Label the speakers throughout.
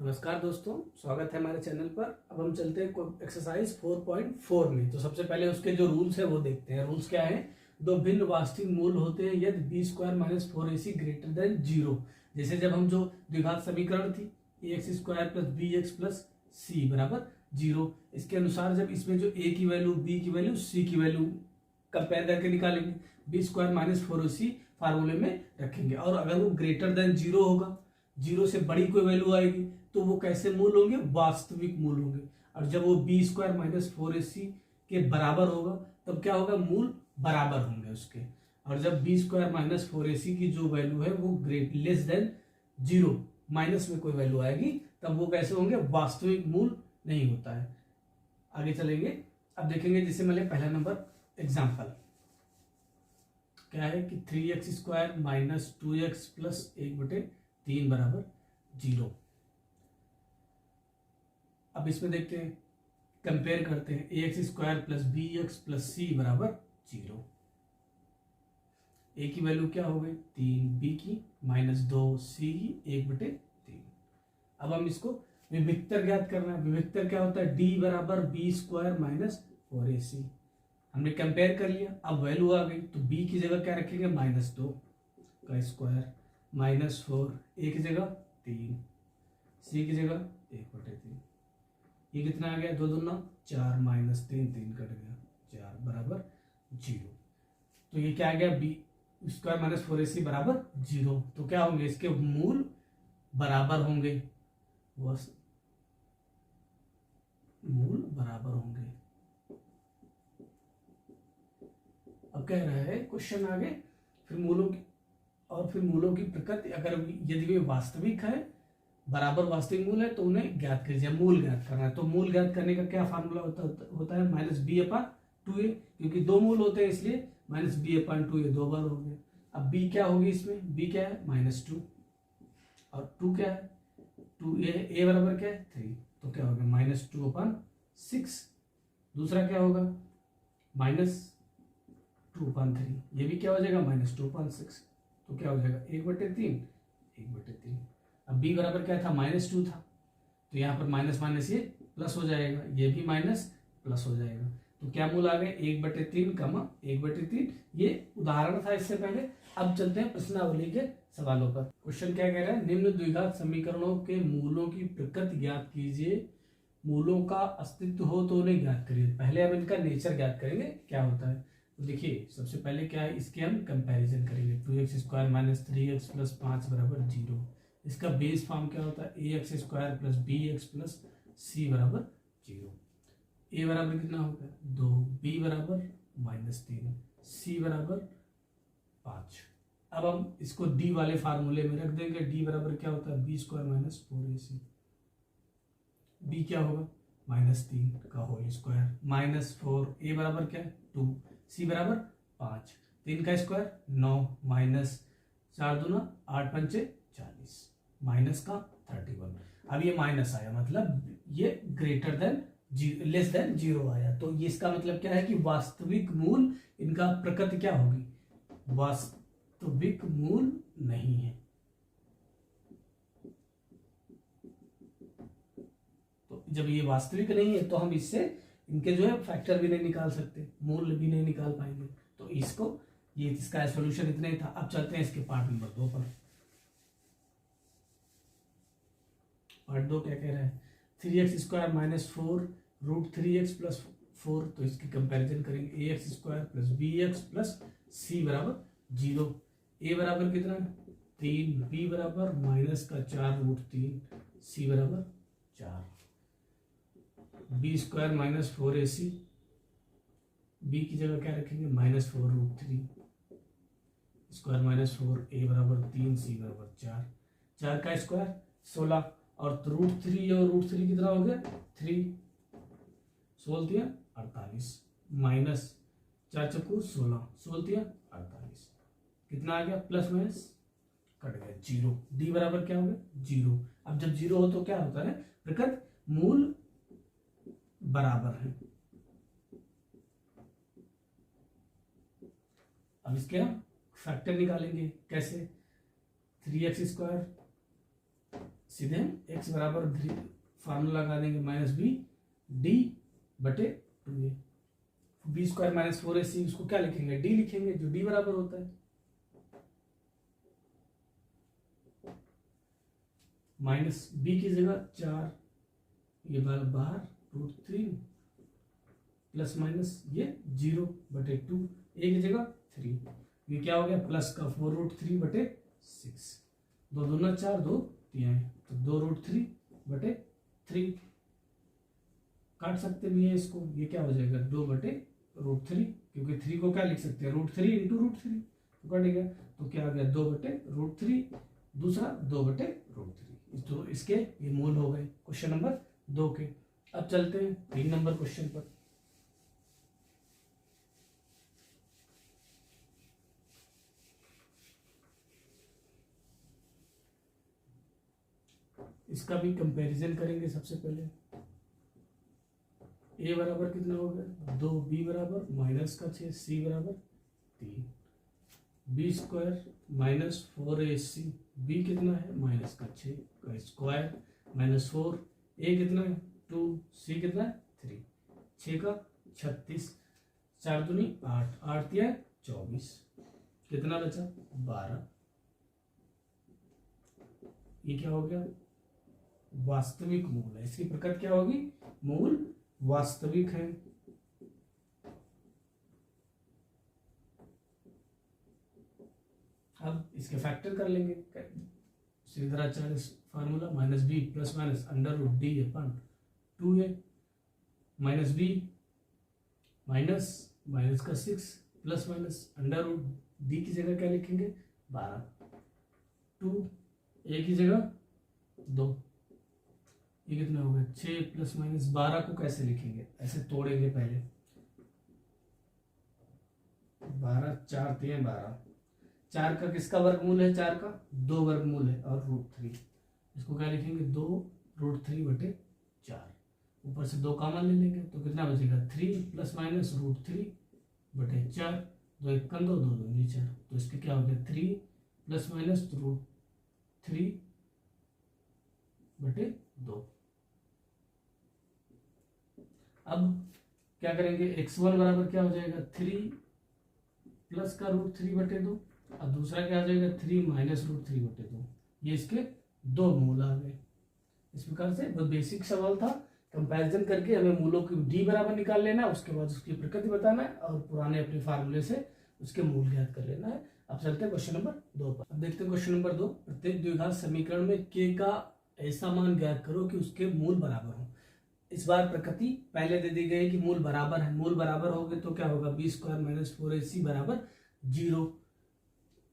Speaker 1: नमस्कार दोस्तों, स्वागत है हमारे चैनल पर। अब हम चलते हैं एक्सरसाइज 4.4 में। तो सबसे पहले उसके जो रूल्स है वो देखते हैं। रूल्स क्या है? दो भिन्न वास्तविक मूल होते हैं यदि b square minus 4ac greater than 0। जैसे जब हम जो द्विघात समीकरण थी ax square plus b x plus c बराबर 0, इसके अनुसार जब इसमें जो a की वैल्यू, b की वैल्यू, c की वैल्यू कंपेयर करके निकालेंगे, बी स्क्वायर माइनस 4ac फार्मूले में रखेंगे। और अगर वो ग्रेटर देन 0 होगा, 0 से बड़ी कोई वैल्यू आएगी, तो वो कैसे मूल होंगे? वास्तविक मूल होंगे। और जब वो बी स्क्वायर माइनस 4ac के बराबर होगा तब क्या होगा? मूल बराबर होंगे उसके। और जब बी स्क्वायर माइनस 4ac की जो वैल्यू है वो ग्रेट लेस देन 0, माइनस में कोई वैल्यू आएगी, तब वो कैसे होंगे? वास्तविक मूल नहीं होता है। आगे चलेंगे, अब देखेंगे जैसे मान लिया पहला नंबर एग्जाम्पल क्या है कि 3x square minus 2x plus 1/3 बराबर 0। अब इसमें देखते हैं, कंपेयर करते हैं। ax square plus b x plus c बराबर 0। a की वैल्यू क्या हो गई? 3, b की -2, c की 1/3। अब हम इसको विभक्तर ज्ञात करना है। विभक्तर क्या होता है? d बराबर बी स्क्वायर माइनस 4ac। हमने कंपेयर कर लिया, अब वैल्यू आ गई तो b की जगह क्या रखेंगे? -2 का स्क्वायर, -4, a की जगह 3, c की जगह 1/3। ये कितना आ गया? 2 दूना 4, -3, 3 कट गया, 4 बराबर 0। तो ये क्या आ गया? बी स्क्वायर माइनस 4ac बराबर 0। तो क्या होंगे? इसके मूल बराबर होंगे, बस मूल बराबर होंगे। अब कह रहा है क्वेश्चन आगे, फिर मूलों की प्रकृति, अगर यदि वे वास्तविक है, बराबर वास्तविक मूल है, तो उन्हें ज्ञात कीजिए। मूल ज्ञात करना है तो मूल ज्ञात करने का क्या फार्मूला होता है? -b/2a, क्योंकि दो मूल होते हैं इसलिए -b/2a 2 बार हो गया। अब b क्या होगी इसमें? b क्या है? -2, और 2 क्या है? 2a बराबर क्या है? 3। तो क्या होगा? -2/6। दूसरा क्या होगा? -2/3। ये भी क्या हो जाएगा? -2/6। तो क्या हो जाएगा? 1/3, 1/3। अब b बराबर क्या था? -2 था, तो यहाँ पर माइनस माइनस ये प्लस हो जाएगा, ये भी माइनस प्लस हो जाएगा। तो क्या मूल आ गए? 1/3, 1/3। ये उदाहरण था इससे पहले। अब चलते हैं प्रश्नावली के सवालों पर। क्वेश्चन क्या कह रहा है? निम्न द्विघात समीकरणों के मूलों की प्रकृति ज्ञात कीजिए। मूलों का अस्तित्व हो तो उन्हें ज्ञात करिए। पहले हम इनका नेचर ज्ञात करेंगे क्या होता है। तो देखिए, सबसे पहले क्या है, इसके हम कंपैरिजन करेंगे। 2x square minus 3x plus 5 बराबर 0। इसका बेस फॉर्म क्या होता है? ax square plus b x plus c बराबर 0। a बराबर कितना होगा? 2, b बराबर -3, c बराबर 5। अब हम इसको d वाले फार्मूले में रख देंगे। d बराबर क्या होता है? B square minus 4ac। b क्या होगा? -3 का होल स्क्वायर, -4, a बराबर क्या है? 2, c बराबर 5, 3 का स्क्वायर 9, -4 दूना 8 पंचे 40, माइनस का 31। अब ये माइनस आया, मतलब ये ग्रेटर देन लेस देन 0 आया। तो ये इसका मतलब क्या है कि वास्तविक मूल, इनका प्रकृति क्या होगी? वास्तविक मूल नहीं है। तो जब ये वास्तविक नहीं है तो हम इससे इनके जो है फैक्टर भी नहीं निकाल सकते, मूल भी नहीं निकाल पाएंगे। तो इसका सॉल्यूशन इतना ही था। अब चलते हैं इसके पार्ट नंबर 2 पर। पार्ट 2 क्या कह रहा है? 3x square minus 4 root 3x plus 4। तो इसकी कंपैरिजन करेंगे। ax square plus b x plus c बराबर 0। a बराबर कितना? 3, b बराबर -4 रूट 3, c बराबर 4। b square minus 4ac, b की जगह क्या रखेंगे? -4 रूट 3 स्क्वायर -4, a बराबर 3, c बराबर 4। 4 का स्क्वायर 16, और √3 और √3 कितना हो गया? 3, 16 48, -4 चक्कू 16, 16 48, कितना आ गया? प्लस माइनस कट गया 0। d बराबर क्या हो गया? 0। अब जब 0 हो तो क्या होता है? प्रकृत मूल बराबर है। अब इसके हम फैक्टर निकालेंगे। कैसे? 3x स्क्वायर सीधे हम x बराबर फार्मूला लगा देंगे माइनस बी डी बटे 2a। B square minus 4ac उसको क्या लिखेंगे, डी लिखेंगे, जो डी बराबर होता है माइनस बी की जगह 4, ये बाहर √3 प्लस माइनस ये 0 बटे 2, ए की जगह 3, ये क्या हो गया प्लस का 4√3 बटे 6, 2 दूना 4, 2 3, तो 2√3 बटे 3 काट सकते भी है इसको, ये क्या हो जाएगा 2 बटे √3, क्योंकि 3 को क्या लिख सकते हैं √3 इंटू √3, तो कटेगा, तो क्या आ गया 2 बटे √3, दूसरा 2 बटे √3, तो इसके ये मूल हो गए क्वेश्चन नंबर 2 के। अब चलते हैं 3 नंबर क्वेश्चन पर। इसका भी कंपैरिजन करेंगे। सबसे पहले a बराबर कितना हो गया 2, b बराबर माइनस का 6, c बराबर 3, B square minus 4ac, b कितना है माइनस का 6 का स्क्वायर माइनस 4, a कितना है 2, c कितना है 3, 6 का 36, 4 दूनी 8, 8 दिया 24, कितना बचा 12, ये क्या हो गया वास्तविक मूल है। इसकी प्रकृति क्या होगी, मूल वास्तविक है। अब इसके फैक्टर कर लेंगे Shridharacharya formula minus B plus minus √d अपन 2a माइनस बी माइनस का 6 प्लस माइनस √d की जगह क्या लिखेंगे 12, 2 a की जगह 2, ये कितना होगा 6 प्लस माइनस 12 को कैसे लिखेंगे, ऐसे तोड़ेंगे पहले, 12 4 3 12, 4 का किसका वर्गमूल है 4 का 2 वर्गमूल है और √3, इसको क्या लिखेंगे 2 √3 बटे 4, ऊपर से 2 कॉमन ले लेंगे तो कितना बचेगा 3 प्लस माइनस √3 बटे 4, 2 1 2 2 2 4, तो इसके क्या हो गया 3 प्लस माइनस √3 बटे 2। अब क्या करेंगे x1 बराबर क्या हो जाएगा 3 प्लस का √3 बटे 2, अब दूसरा क्या आ जाएगा 3 माइनस √3 बटे 2, ये इसके 2 मूल आ गए। इस प्रकार से बहुत बेसिक सवाल था, कंपैरिजन करके हमें मूलों की d बराबर निकाल लेना है, उसके बाद उसकी प्रकृति बताना है और पुराने अपने फार्मूले से उसके मूल ज्ञात कर लेना है। अब चलते हैं क्वेश्चन नंबर 2 पर। अब देखते हैं क्वेश्चन नंबर 2, प्रत्येक द्विघात समीकरण में k का ऐसा मान ज्ञात करो कि उसके मूल बराबर हो। इस बार प्रकृति पहले दे दी गई कि मूल बराबर है, मूल बराबर हो गए तो क्या होगा बी स्क्वायर माइनस 4ac बराबर 0,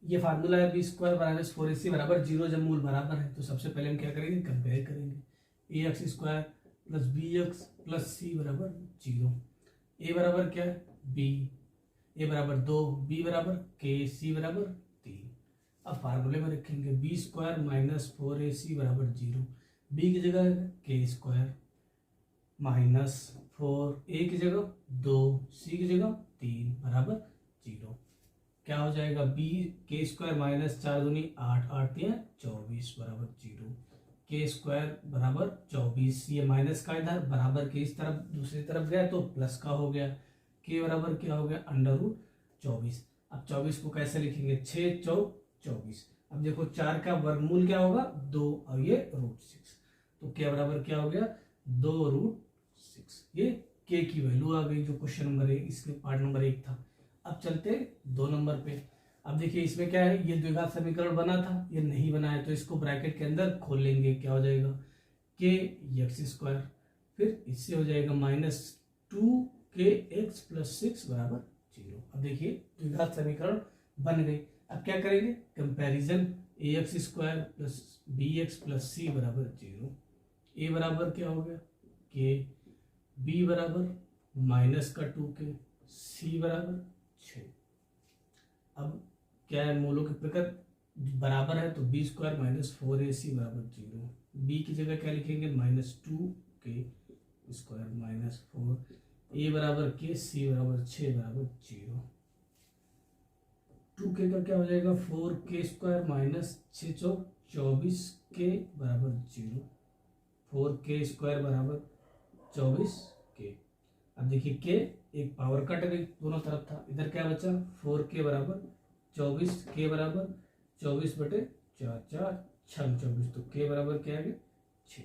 Speaker 1: ये फार्मूला है बी स्क्वायर माइनस 4ac बराबर 0। जब मूल बराबर है तो सबसे पहले हम क्या करेंगे कंपेयर करेंगे, ax square plus bx plus c बराबर 0, a बराबर क्या है b, a बराबर 2, b बराबर k, c बराबर 3। अब फार्मूले में रखेंगे बी स्क्वायर माइनस 4ac बराबर 0, b की जगह k स्क्वायर माइनस 4, a की जगह 2, c की जगह 3 बराबर 0, क्या हो जाएगा b k स्क्वायर माइनस 4 दूनी 8, 8 3 24 बराबर 0, k स्क्वायर बराबर 24, ये माइनस का इधर बराबर के इस तरफ दूसरी तरफ गया तो प्लस का हो गया, k बराबर क्या हो गया √24। अब 24 को कैसे लिखेंगे 6 4 24, अब देखो 4 का वर्गमूल क्या होगा 2 और ये √6, तो k बराबर क्या हो गया 2√6, ये k की वैल्यू आ गई जो क्वेश्चन नंबर 1 इसके पार्ट नंबर 1 था। अब चलते 2 नंबर पे। अब देखिए इसमें क्या है, ये द्विघात समीकरण बना था, ये नहीं बना है तो इसको ब्रैकेट के अंदर खोल लेंगे, क्या हो जाएगा k x स्क्वायर, फिर इससे हो जाएगा -2kx प्लस 6 बराबर 0। अब देखिए द्विघात समीकरण बन गई। अब क्या करेंगे comparison, ax square plus bx plus c बराबर 0, a बराबर क्या हो गया k, b बराबर माइनस का 2k, c बराबर 6। अब क्या है मूलों की प्रकृति बराबर है तो बी स्क्वायर माइनस 4ac बराबर 0, b की जगह क्या लिखेंगे -2k स्क्वायर माइनस 4, a बराबर k, c बराबर 6 बराबर 0, 2k का क्या हो जाएगा 4k स्क्वायर माइनस 6 चौक 24k बराबर 0, 4k स्क्वायर बराबर 24k। अब देखिए के एक पावर कट गई, दोनों तरफ था, इधर क्या बचा 4k बराबर 24, के बराबर 24/4, 4 6 24, तो के बराबर क्या आ गया 6।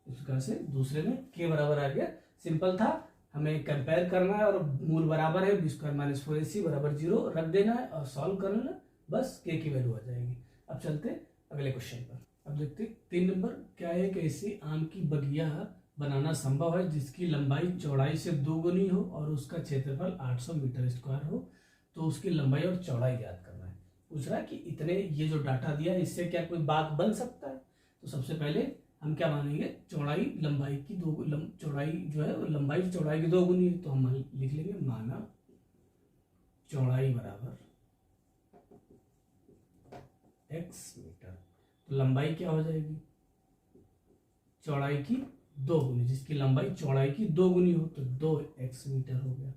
Speaker 1: इस प्रकार से दूसरे में के बराबर आ गया। सिंपल था, हमें कंपेयर करना है और मूल बराबर है, b² - 4ac बराबर 0 रख देना है और सॉल्व कर लेना, बस के की वैल्यू आ जाएगी। अब चलते अगले क्वेश्चन पर। अब देखते 3 नंबर, क्या है कि ऐसी आम की बगिया बनाना संभव है जिसकी लंबाई चौड़ाई से 2 गुनी हो और उसका क्षेत्रफल 800 मीटर स्क्वायर हो, तो उसकी लंबाई और चौड़ाई ज्ञात करना है। पूछ रहा है कि इतने ये जो डाटा दिया है इससे क्या कोई बाग बन सकता है। तो सबसे पहले हम क्या मानेंगे, चौड़ाई लंबाई की चौड़ाई जो है लंबाई चौड़ाई की 2 गुनी है, तो हम लिख लेंगे माना चौड़ाई बराबर x मीटर। तो लंबाई क्या हो जाएगी, चौड़ाई की 2 गुनी, जिसकी लंबाई चौड़ाई की 2 गुनी हो तो 2x मीटर हो गया।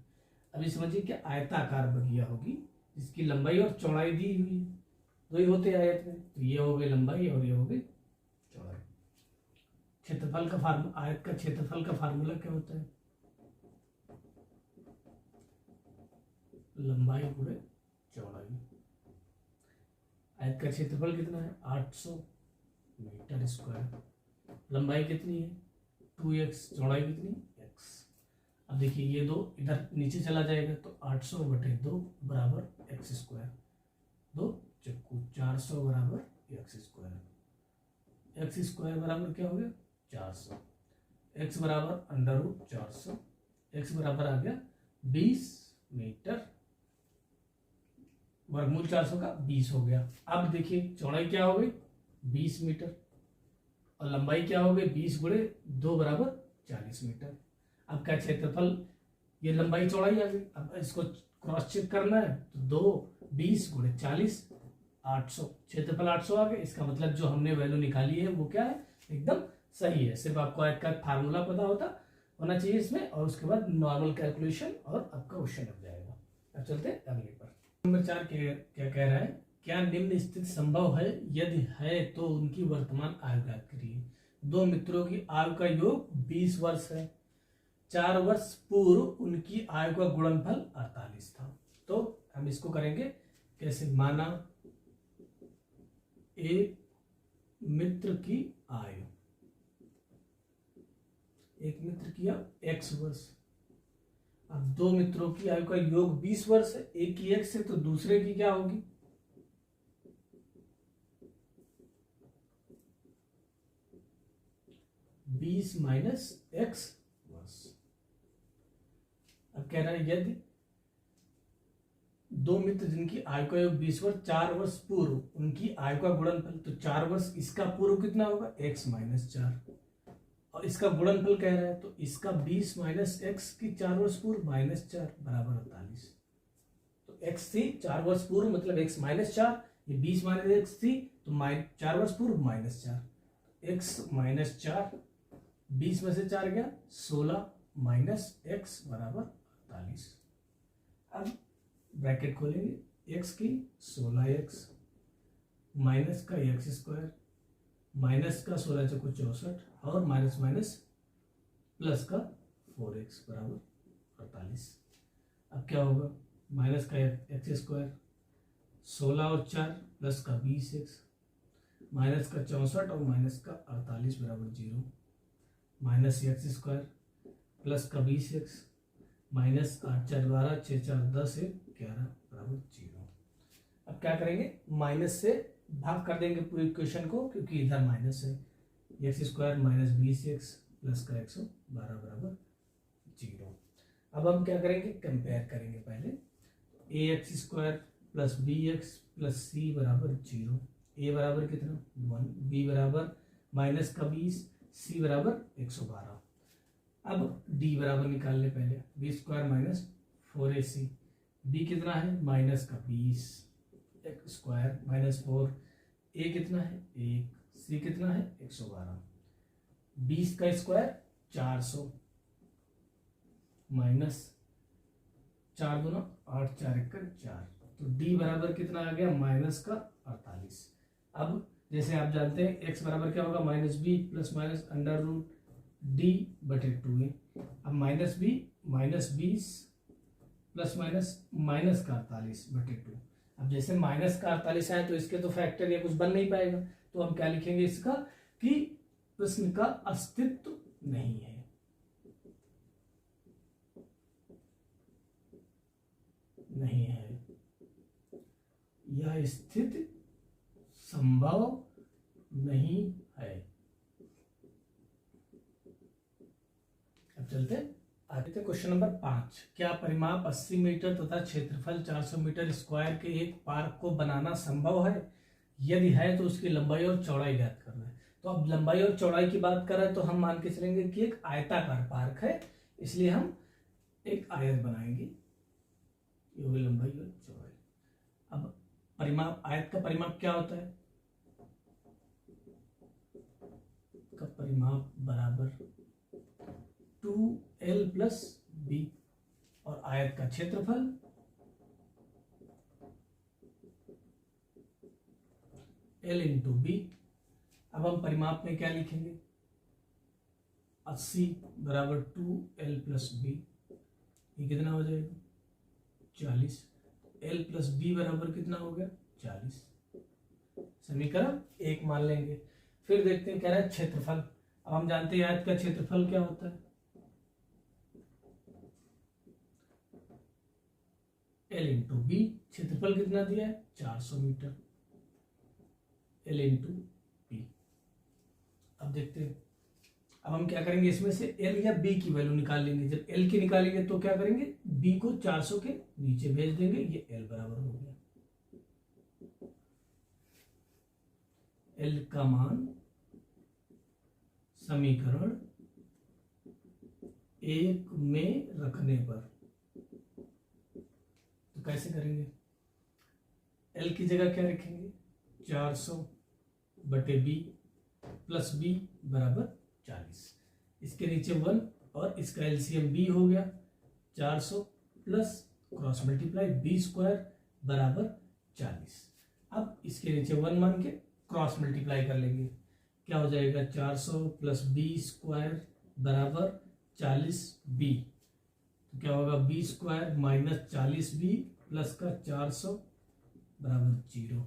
Speaker 1: अभी समझिए कि आयताकार बगिया होगी जिसकी लंबाई और चौड़ाई दी हुई है, 2 ही होते आयत में, तो ये हो गई लंबाई और ये हो गई चौड़ाई। क्षेत्रफल का फार्मूला, आयत का क्षेत्रफल का फार्मूला क्या होता है, लंबाई गुणे चौड़ाई। आयत का क्षेत्रफल कितना है 800 मीटर स्क्वायर, लंबाई कितनी है 2x, चौड़ाई कितनी x। अब देखिए ये 2 इधर नीचे चला जाएगा तो 800/2 बराबर x स्क्वायर, 2 चक्कू 400 बराबर x स्क्वायर। x स्क्वायर बराबर क्या हो गया 400, x बराबर √400, x बराबर आ गया 20 मीटर, वर्गमूल 400 का 20 हो गया। अब देखिए चौड़ाई क्या हो गई 20 मीटर और लंबाई क्या हो गई 20 × 2 बराबर 40 मीटर। अब क्या क्षेत्रफल, ये लंबाई चौड़ाई आ गई। अब इसको क्रॉस चेक करना है तो 20 × 40 800, क्षेत्रफल 800 आ गया। इसका मतलब जो हमने वैल्यू निकाली है वो क्या है, एकदम सही है। सिर्फ आपको आयत का फार्मूला पता होना चाहिए इसमें, और उसके बाद नॉर्मल कैलकुलेशन और आपका क्वेश्चन लग जाएगा। अब चलते अगले पर। नंबर 4 क्या कह रहा है, क्या निम्न स्थिति संभव है, यदि है तो उनकी वर्तमान आयु ज्ञात करिए। 2 मित्रों की आयु का योग 20 वर्ष है, 4 वर्ष पूर्व उनकी आयु का गुणनफल 48 था। तो हम इसको करेंगे कैसे, माना एक मित्र की आयु, एक मित्र की x वर्ष। अब 2 मित्रों की आयु का योग 20 वर्ष है, एक की x है तो दूसरे की क्या होगी 20 - x वर्ष। अब कह रहा है यदि 2 मित्र जिनकी आयु का योग 20 वर्ष, 4 वर्ष पूर्व उनकी आयु का गुणनफल, तो 4 वर्ष इसका पूर्व कितना होगा x - 4, और इसका गुणनफल कह रहा है तो इसका 20 - x की 4 वर्ष पूर्व -4 बराबर 48। तो x थी 4 वर्ष पूर्व मतलब x - 4, ये 20 - x थी तो 4 वर्ष पूर्व -4, x - 4, 20 में से 4 गया 16 - x बराबर 48। अब ब्रैकेट खोलेंगे, x की 16x माइनस का x स्क्वायर माइनस का 16 चौको 64 और माइनस माइनस प्लस का 4x बराबर 48। अब क्या होगा, माइनस का x स्क्वायर 16 और 4 प्लस का 20x माइनस का 64 और माइनस का 48 बराबर 0, माइनस x स्क्वायर प्लस का 20x माइनस 8 4 12 6 4 10 11 बराबर 0। अब क्या करेंगे, माइनस से भाग कर देंगे पूरी इक्वेशन को, क्योंकि इधर माइनस है, x square minus 20x plus का 112 बराबर 0। अब हम क्या करेंगे, कंपेयर करेंगे पहले। A x square plus b x plus c बराबर 0, ए बराबर कितना 1, बी बराबर माइनस का 20, सी बराबर 112। अब डी बराबर निकाल ले पहले, B square minus 4ac, B कितना है माइनस का 20 एक्स स्क्वायर माइनस 4, ए कितना है 1, सी कितना है 112, 20 का स्क्वायर 400 माइनस 4 दूना 8 4 1 4, तो डी बराबर कितना आ गया माइनस का 48। अब जैसे आप जानते हैं x बराबर क्या होगा -b plus minus under root d बटे 2a। अब -b -20 प्लस माइनस का 48 बटे 2। अब जैसे माइनस का 48 आए तो इसके तो फैक्टर या कुछ बन नहीं पाएगा, तो हम क्या लिखेंगे इसका कि प्रश्न का अस्तित्व नहीं है, नहीं है, यह स्थिति संभव नहीं है। अब चलते आगे क्वेश्चन नंबर 5। क्या परिमाप 80 मीटर तथा क्षेत्रफल 400 मीटर स्क्वायर के एक पार्क को बनाना संभव है? यदि है तो उसकी लंबाई और चौड़ाई ज्ञात करना है। तो अब लंबाई और चौड़ाई की बात कर रहे हैं तो हम मान के चलेंगे कि एक आयताकार पार्क है, इसलिए हम एक आयत बनाएंगे, ये होगी लंबाई और चौड़ाई। अब परिमाप, आयत का परिमाप क्या होता है? का परिमाप बराबर 2l प्लस b और आयत का क्षेत्रफल l इंटू बी। अब हम परिमाप में क्या लिखेंगे? 80 बराबर 2l प्लस बी, ये कितना हो जाएगा? 40। l प्लस बी बराबर कितना हो गया? 40। समीकरण 1 मान लेंगे। फिर देखते हैं, कह रहा है क्षेत्रफल। अब हम जानते हैं आयत का क्षेत्रफल क्या होता है? l into B. क्षेत्रफल कितना दिया है? 400 मीटर, l इंटू बी। अब देखते हैं, अब हम क्या करेंगे, इसमें से l या b की वैल्यू निकाल लेंगे। जब l की निकालेंगे तो क्या करेंगे? b को 400 के नीचे भेज देंगे, ये l बराबर हो गया। l का मान समीकरण 1 में रखने पर, तो कैसे करेंगे? l की जगह क्या रखेंगे? 400 बटे b प्लस b बराबर 40। इसके नीचे 1 और इसका एलसीएम b हो गया। 400 plus cross multiply b square बराबर 40। अब इसके नीचे 1 मान के क्रॉस मल्टीप्लाई कर लेंगे, क्या हो जाएगा? 400 प्लस b स्क्वायर बराबर 40b। तो क्या होगा? b square minus 40b plus का 400 बराबर 0।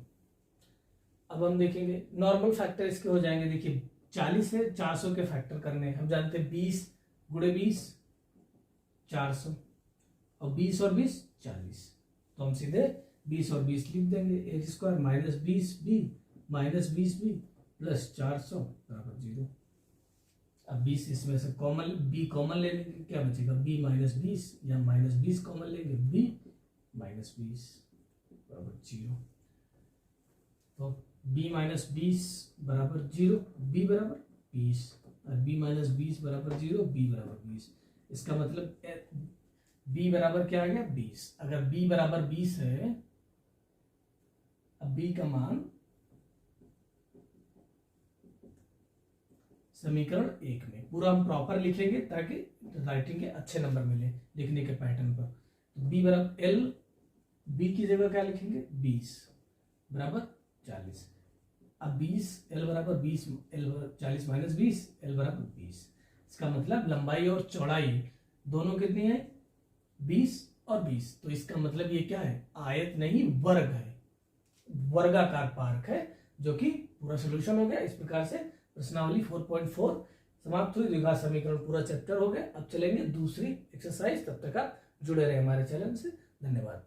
Speaker 1: अब हम देखेंगे नॉर्मल फैक्टर इसके हो जाएंगे। देखिए 40 से 400 के फैक्टर करने हैं, हम जानते हैं 20 गुणे 20 400 और 20 और 20 40। तो हम सीधे 20 और 20 लिख देंगे। A square minus 20b minus 20b plus 400 बराबर 0। अब 20 इसमें से कॉमन, b कॉमन ले लेंगे, क्या बचेगा? b माइनस 20 या माइनस 20 कॉमन लेंगे, b माइनस 20 बराबर 0। तो b माइनस 20 बराबर 0, b बराबर 20 और b माइनस 20 बराबर 0, b बराबर 20। इसका मतलब b बराबर क्या आ गया? 20। अगर b बराबर 20 है, अब b का मान समीकरण 1 में पूरा हम प्रॉपर लिखेंगे ताकि राइटिंग के अच्छे नंबर मिले लिखने के पैटर्न पर। तो b बराबर l, b की जगह क्या लिखेंगे? 20 बराबर 40। अब 20 l बराबर 20, l 40 माइनस 20, l बराबर 20। इसका मतलब लंबाई और चौड़ाई दोनों कितनी है? 20 और 20। तो इसका मतलब ये क्या है? आयत नहीं वर्ग है, वर्गाकार पार्क है, जो कि पूरा सोल्यूशन हो गया। इस प्रकार से प्रश्नावली 4.4 समाप्त हुई। द्विघात समीकरण पूरा चैप्टर हो गया। अब चलेंगे दूसरी एक्सरसाइज। तब तक आप जुड़े रहे हमारे चैनल से। धन्यवाद।